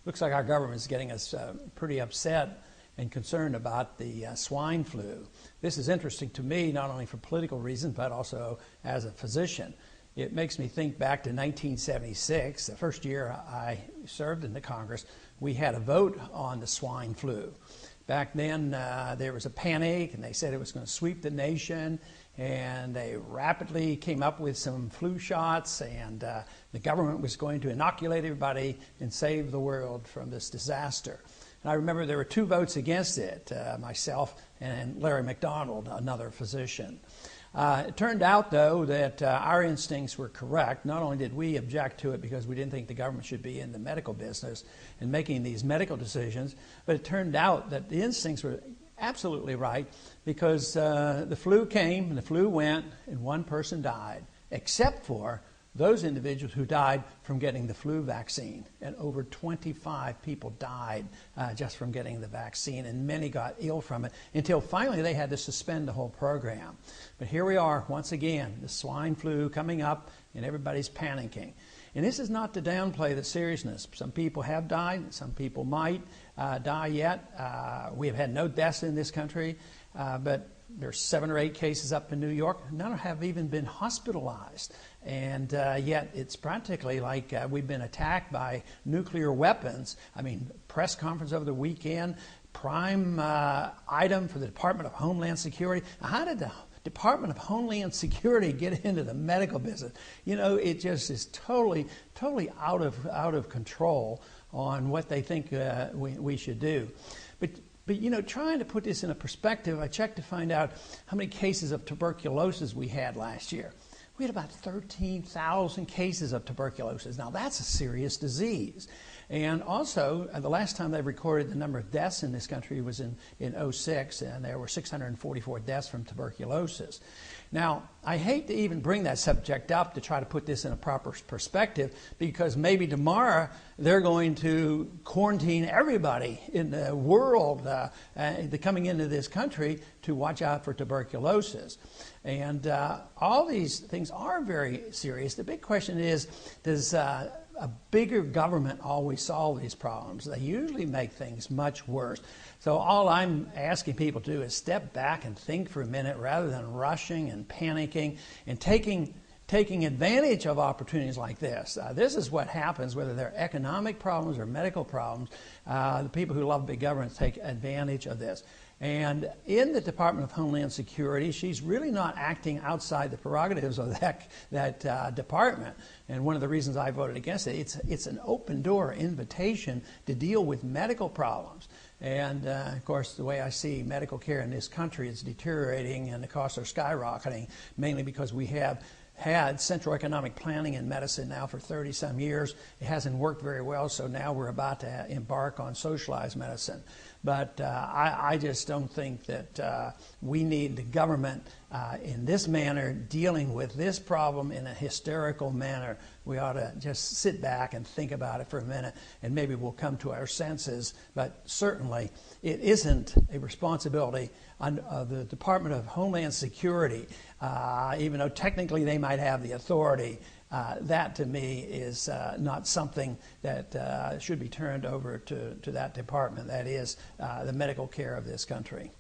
Looks like our government is getting us pretty upset and concerned about the swine flu. This is interesting to me, not only for political reasons, but also as a physician. It makes me think back to 1976, the first year I served in the Congress. We had a vote on the swine flu. Back then, there was a panic, and they said it was going to sweep the nation, and they rapidly came up with some flu shots, and the government was going to inoculate everybody and save the world from this disaster. And I remember there were 2 votes against it, myself and Larry McDonald, another physician. It turned out, though, that our instincts were correct. Not only did we object to it because we didn't think the government should be in the medical business and making these medical decisions, but it turned out that the instincts were absolutely right, because the flu came and the flu went and 1 person died, except for those individuals who died from getting the flu vaccine. And over 25 people died just from getting the vaccine, and many got ill from it until finally they had to suspend the whole program. But here we are once again, the swine flu coming up, and everybody's panicking. And this is not to downplay the seriousness. Some people have died, some people might die yet. We have had no deaths in this country, but there's 7 or 8 cases up in New York. None have even been hospitalized. And yet it's practically like we've been attacked by nuclear weapons. I mean, press conference over the weekend, prime item for the Department of Homeland Security. How did the Department of Homeland Security get into the medical business? You know, it just is totally out of control on what they think we should do. But you know, trying to put this in a perspective, I checked to find out how many cases of tuberculosis we had last year. We had about 13,000 cases of tuberculosis. Now, that's a serious disease. And also, the last time they recorded the number of deaths in this country was in 2006, and there were 644 deaths from tuberculosis. Now, I hate to even bring that subject up to try to put this in a proper perspective, because maybe tomorrow they're going to quarantine everybody in the world coming into this country to watch out for tuberculosis. And all these things are very serious. The big question is, does a bigger government always solve these problems? They usually make things much worse. So all I'm asking people to do is step back and think for a minute rather than rushing and panicking and taking advantage of opportunities like this. This is what happens, whether they're economic problems or medical problems. The people who love big government take advantage of this. And in the Department of Homeland Security, she's really not acting outside the prerogatives of that department. And one of the reasons I voted against it, it's an open door invitation to deal with medical problems. And of course, the way I see medical care in this country is deteriorating, and the costs are skyrocketing, mainly because we have had central economic planning in medicine now for 30-some years. It hasn't worked very well, so now we're about to embark on socialized medicine. But I just don't think that we need the government in this manner dealing with this problem in a hysterical manner. We ought to just sit back and think about it for a minute, and maybe we'll come to our senses. But certainly it isn't a responsibility of the Department of Homeland Security, even though technically they might have the authority. That, to me, is not something that should be turned over to that department. That is the medical care of this country.